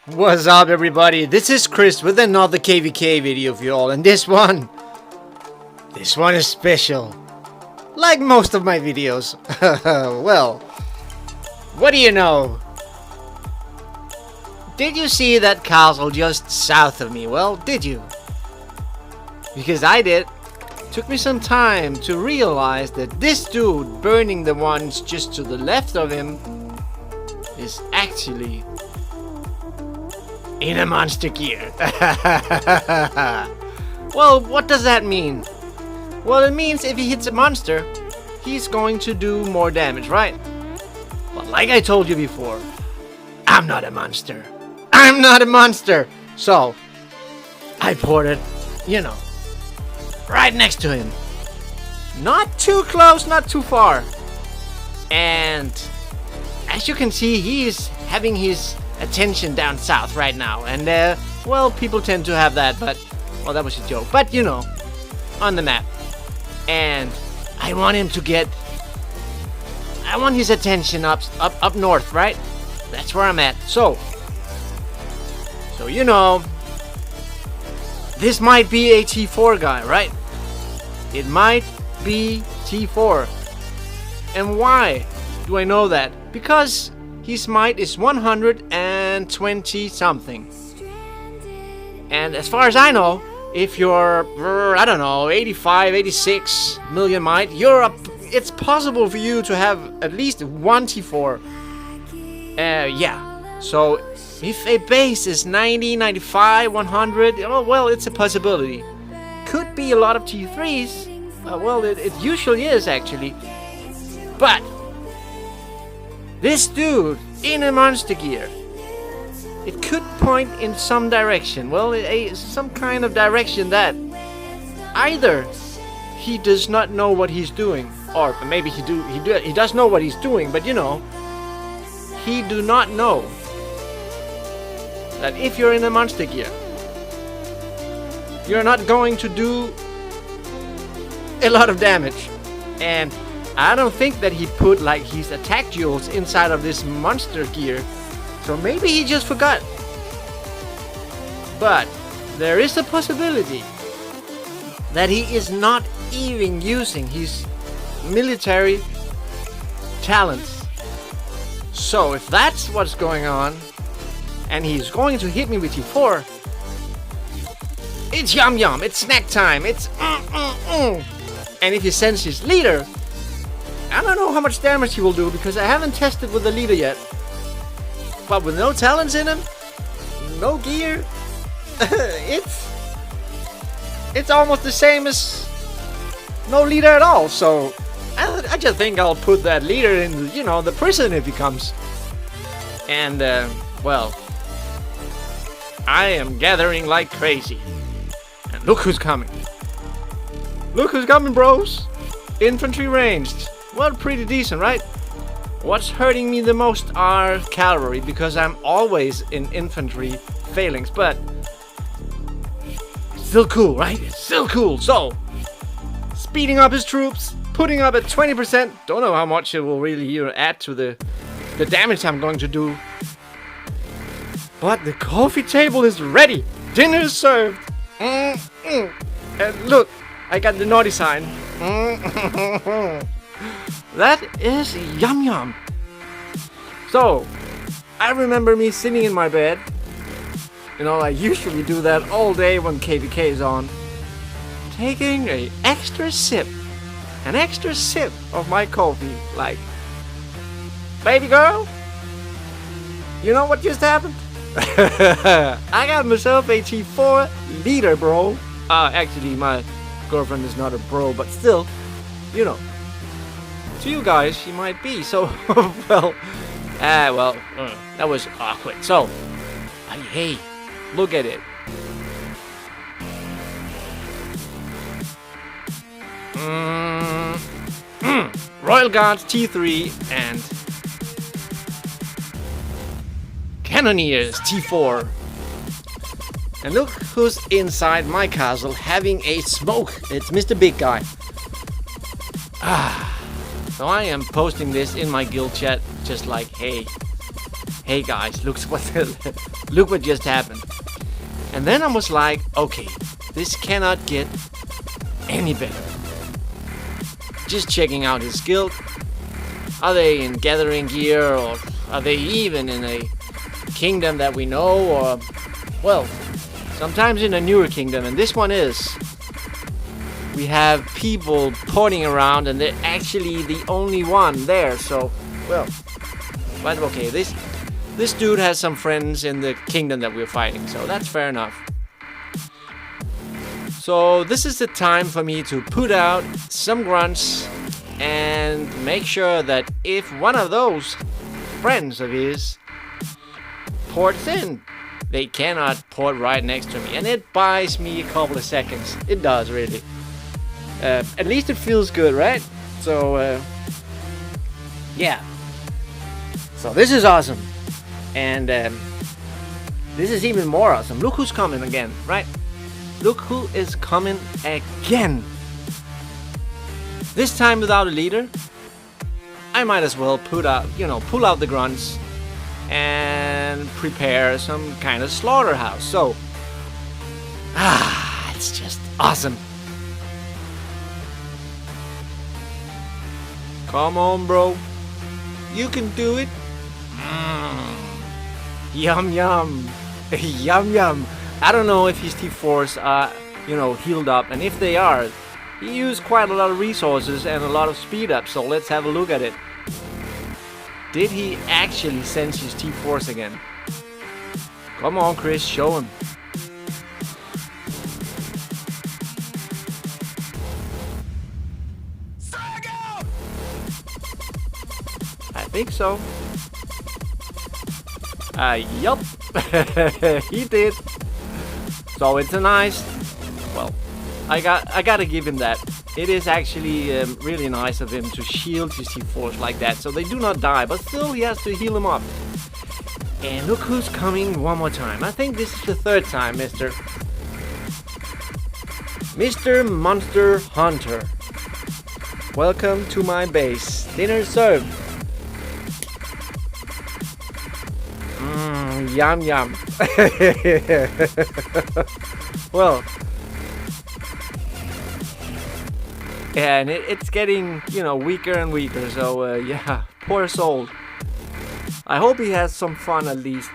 What's up, everybody? This is Chris with another KVK video for you all, and this one is special, like most of my videos. Well, what do you know? Did you see that castle just south of me? Well, did you? Because I did. Took me some time to realize that this dude burning the ones just to the left of him is actually in a monster gear. Well, what does that mean? Well, it means if he hits a monster, he's going to do more damage, right? But like I told you before, I'm not a monster. I'm not a monster. So, I ported, right next to him. Not too close, not too far. And as you can see, he is having his attention down south right now. And, well, people tend to have that, but, well, that was a joke. But, on the map. And I want him to get... I want his attention up north, right? That's where I'm at. So, this might be a T4 guy, right? It might be T4. And why do I know that? Because his might is 120 something. And as far as I know, if you're, I don't know, 85, 86 million might, it's possible for you to have at least one T4. Yeah. So if a base is 90, 95, 100, oh, well, it's a possibility. Could be a lot of T3s. Well, it usually is, actually. But this dude in a monster gear, it could point in some direction. Well, some kind of direction that either he does not know what he's doing, or maybe he does know what he's doing, but he do not know that if you're in a monster gear, you're not going to do a lot of damage. And I don't think that he put like his attack jewels inside of this monster gear, so maybe he just forgot. But there is a possibility that he is not even using his military talents. So if that's what's going on, and he's going to hit me with T4, it's yum yum, it's snack time, it's And if he sends his leader, I don't know how much damage he will do, because I haven't tested with the leader yet. But with no talents in him, no gear, it's almost the same as no leader at all. So I just think I'll put that leader in, the prison if he comes. And well, I am gathering like crazy. And look who's coming. Look who's coming, bros. Infantry ranged. Well, pretty decent, right? What's hurting me the most are cavalry, because I'm always in infantry failings, but still cool, right? It's still cool. So, speeding up his troops, putting up at 20%. Don't know how much it will really add to the damage I'm going to do. But the coffee table is ready. Dinner is served. And look, I got the naughty sign. That is yum yum. So, I remember me sitting in my bed. I usually do that all day when KVK is on. Taking an extra sip of my coffee. Like, baby girl, you know what just happened? I got myself a T4 leader, bro. Actually, my girlfriend is not a bro, but still, to you guys, she might be. So, well, that was awkward. So, hey, look at it. Royal Guards T3 and Cannoneers T4. And look who's inside my castle having a smoke. It's Mr. Big Guy. So I am posting this in my guild chat, just like, hey, hey guys, look what just happened. And then I was like, okay, this cannot get any better. Just checking out his guild. Are they in gathering gear, or are they even in a kingdom that we know, or, well, sometimes in a newer kingdom, and this one is. We have people porting around, and they're actually the only one there, so, well, but okay, this dude has some friends in the kingdom that we're fighting, so that's fair enough. So this is the time for me to put out some grunts and make sure that if one of those friends of his ports in, they cannot port right next to me, and it buys me a couple of seconds. It does, really. At least it feels good, right? So yeah, so this is awesome, and this is even more awesome. Look who's coming again, right? Look who is coming again. This time without a leader. I might as well pull out the grunts and prepare some kind of slaughterhouse. So, it's just awesome. Come on, bro. You can do it. Yum, yum. Yum, yum. I don't know if his T4s are, healed up. And if they are, he used quite a lot of resources and a lot of speed up. So let's have a look at it. Did he actually sense his T4s again? Come on, Chris, show him. I think so. Yup. He did. So it's a nice, well, I gotta give him that. It is actually really nice of him to shield his T4s like that, so they do not die, but still he has to heal them up. And look who's coming one more time. I think this is the third time, Mr. Monster Hunter. Welcome to my base. Dinner served. Yum yum. Well, yeah, and it's getting, weaker and weaker, so yeah, poor soul. I hope he has some fun at least.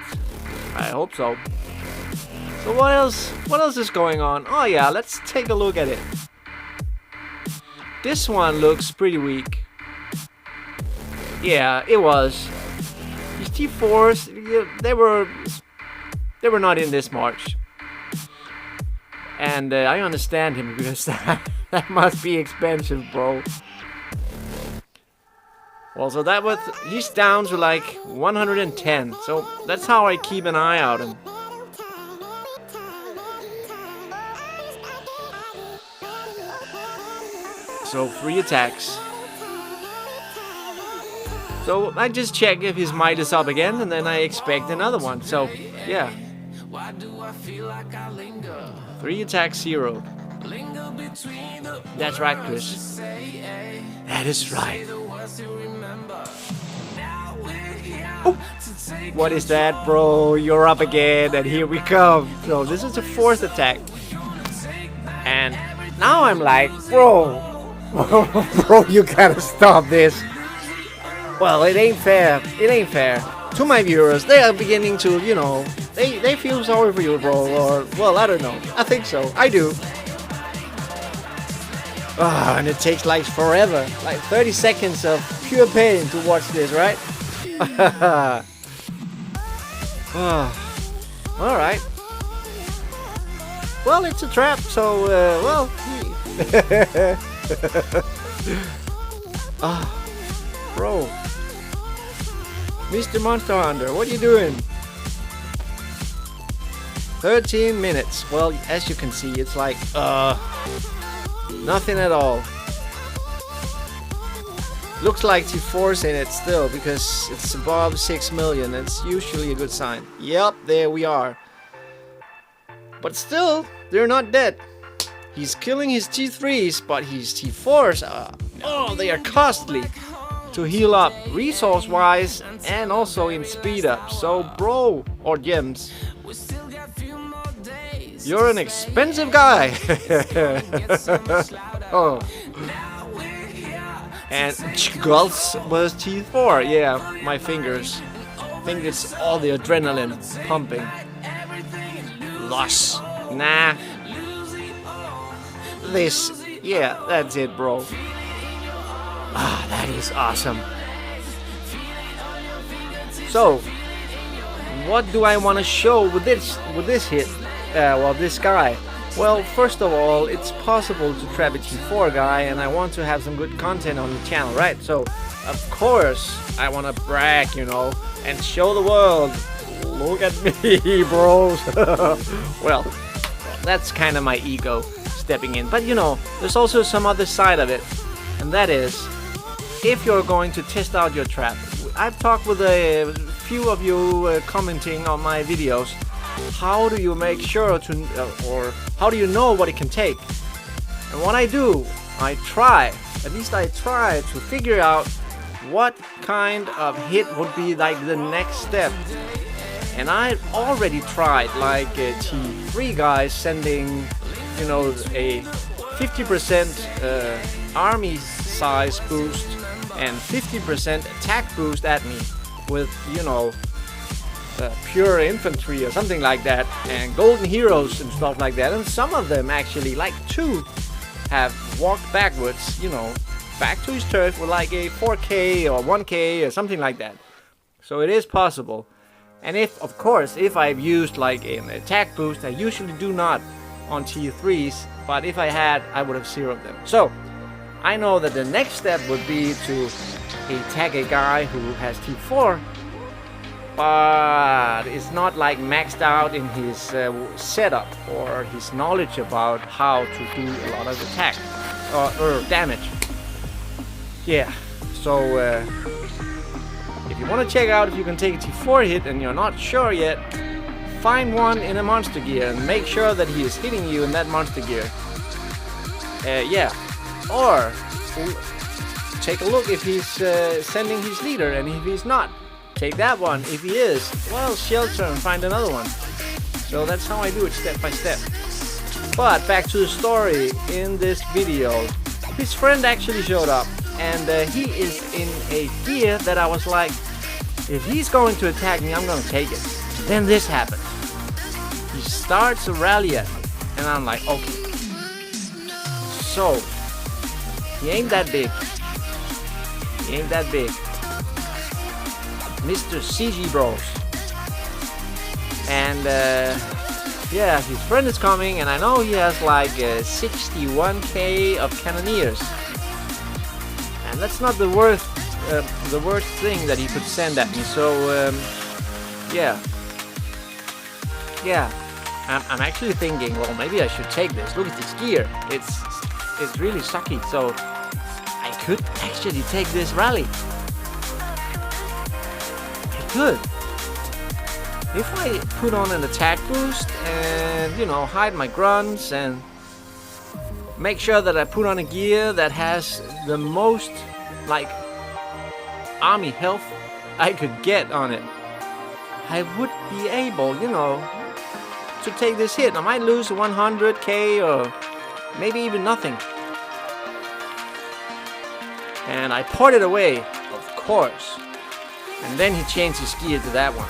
I hope so. So what else is going on? Oh yeah, let's take a look at it. This one looks pretty weak. Yeah, it was. These T4s, they were not in this March. And I understand him, because that must be expensive, bro. Well, so that was, he's down to like 110. So that's how I keep an eye on him. So 3 attacks. So I just check if his might is up again, and then I expect another one. So yeah. 3 attacks, 0. That's right, Chris. That is right. Oh. What is that, bro? You're up again, and here we come. So this is the 4th attack. And now I'm like, bro, bro, you gotta stop this. Well, it ain't fair. It ain't fair. To my viewers, they are beginning to, they feel sorry for you, bro. Or, well, I don't know. I think so. I do. And it takes like forever. Like 30 seconds of pure pain to watch this, right? Alright. Well, it's a trap, so, well. Bro. Mr. Monster Hunter, what are you doing? 13 minutes. Well, as you can see, it's like, nothing at all. Looks like T4's in it still, because it's above 6 million. It's usually a good sign. Yep, there we are. But still, they're not dead. He's killing his T3s, but his T4s are, they are costly. to heal up resource wise and also in speed up. So bro or gems, you're an expensive guy. Oh. And Gulls was T4. Yeah, my fingers. I think it's all the adrenaline pumping. Loss. Nah. This. Yeah, that's it, bro. Ah, that is awesome. So, what do I want to show with this hit? Well, this guy. Well, first of all, it's possible to trap a T4 guy, and I want to have some good content on the channel, right? So, of course, I want to brag, and show the world. Look at me, bros. Well, that's kind of my ego stepping in. But, there's also some other side of it, and that is, if you're going to test out your trap. I've talked with a few of you commenting on my videos. How do you make sure to, or how do you know what it can take? And what I do, I try to figure out what kind of hit would be like the next step. And I already tried like T3 guys sending, a 50% army size boost and 50% attack boost at me with, pure infantry or something like that, and golden heroes and stuff like that. And some of them actually, like 2, have walked backwards, back to his turf with like a 4k or 1k or something like that. So it is possible. And if I've used like an attack boost, I usually do not on T3s, but if I had, I would have zeroed them. So I know that the next step would be to attack a guy who has T4, but it's not like maxed out in his setup or his knowledge about how to do a lot of attack or damage. Yeah, so if you want to check out if you can take a T4 hit and you're not sure yet, find one in a monster gear and make sure that he is hitting you in that monster gear. Yeah, or take a look if he's sending his leader, and if he's not, take that one. If he is, well, shelter and find another one. So that's how I do it, step by step. But back to the story. In this video, his friend actually showed up, and he is in a gear that I was like, if he's going to attack me, I'm gonna take it. Then this happens. He starts a rally at me, and I'm like, okay. So he ain't that big. Mr. CG Bros. And yeah, his friend is coming, and I know he has like 61k of cannoneers. And that's not the worst thing that he could send at me. So yeah. I'm actually thinking, well, maybe I should take this. Look at this gear. It's really sucky. So I could actually take this rally. I could. If I put on an attack boost and, hide my grunts and make sure that I put on a gear that has the most, like, army health I could get on it, I would be able, to take this hit. I might lose 100k or maybe even nothing. And I ported away, of course. And then he changed his gear to that one.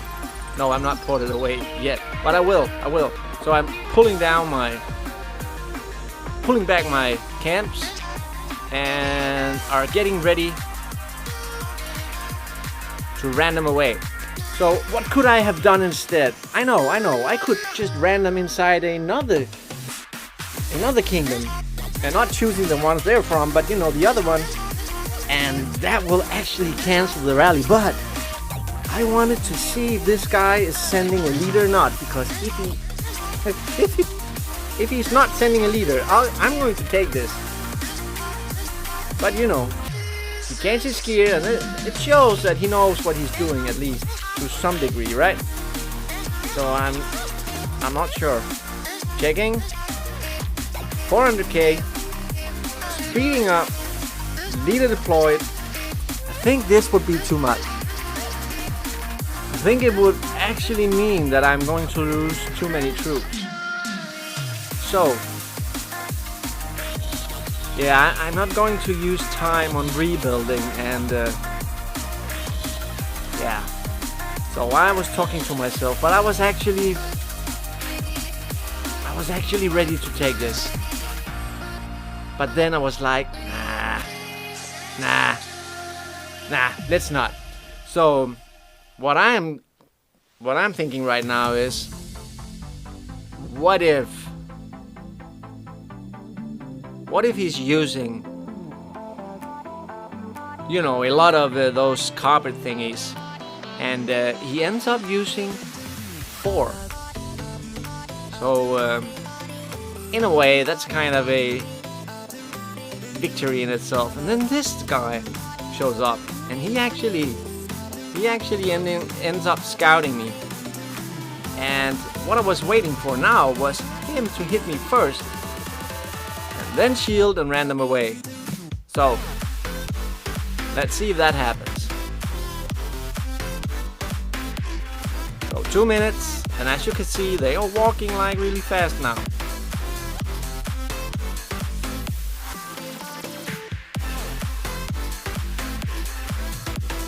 No, I'm not ported away yet, but I will. So I'm pulling back my camps and are getting ready to random away. So what could I have done instead? I know. I could just random inside another kingdom and not choosing the ones they're from, but the other one, and that will actually cancel the rally. But I wanted to see if this guy is sending a leader or not, because if he's not sending a leader, I'm going to take this. But he changed his gear, and it shows that he knows what he's doing, at least to some degree, right? So I'm not sure. Checking 400k, speeding up, leader deployed. I think this would be too much. I think it would actually mean that I'm going to lose too many troops. So, yeah, I'm not going to use time on rebuilding and yeah. So I was talking to myself, but I was actually ready to take this. But then I was like, nah, let's not. So what I'm thinking right now is, what if he's using, you know, a lot of those carpet thingies, and he ends up using 4. So in a way, that's kind of a victory in itself. And then this guy shows up, and he actually ends up scouting me. And what I was waiting for now was him to hit me first, and then shield and ran them away. So let's see if that happens. So 2 minutes, and as you can see, they are walking like really fast now.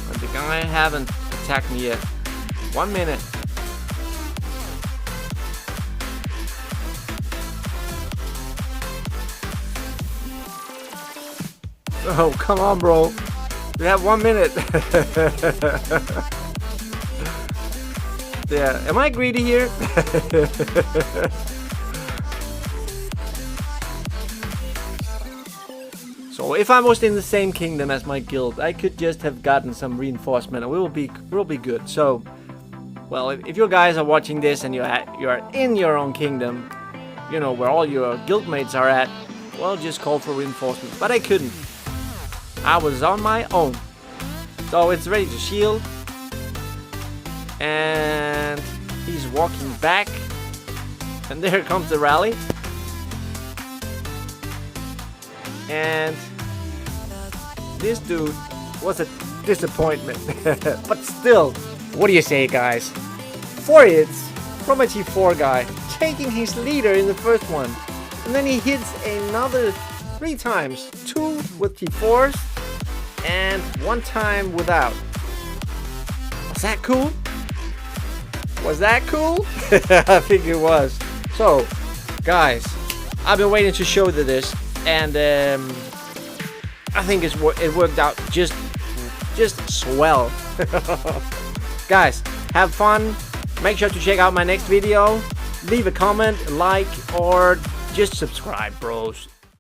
But the guy haven't attacked me yet. 1 minute. Oh, come on, bro. We have 1 minute. Yeah, am I greedy here? So if I was in the same kingdom as my guild, I could just have gotten some reinforcement and we'll be good. So, well, if you guys are watching this and you are in your own kingdom, you know, where all your guildmates are at, well, just call for reinforcements. But I couldn't. I was on my own. So it's ready to shield. And he's walking back. And there comes the rally. And this dude was a disappointment. But still, what do you say, guys? 4 hits from a T4 guy, taking his leader in the first one. And then he hits another 3 times. 2 with T4s and 1 time without. Was that cool? Was that cool? I think it was. So, guys, I've been waiting to show you this, and I think it worked out just swell. Guys, have fun. Make sure to check out my next video. Leave a comment, like, or just subscribe, bros.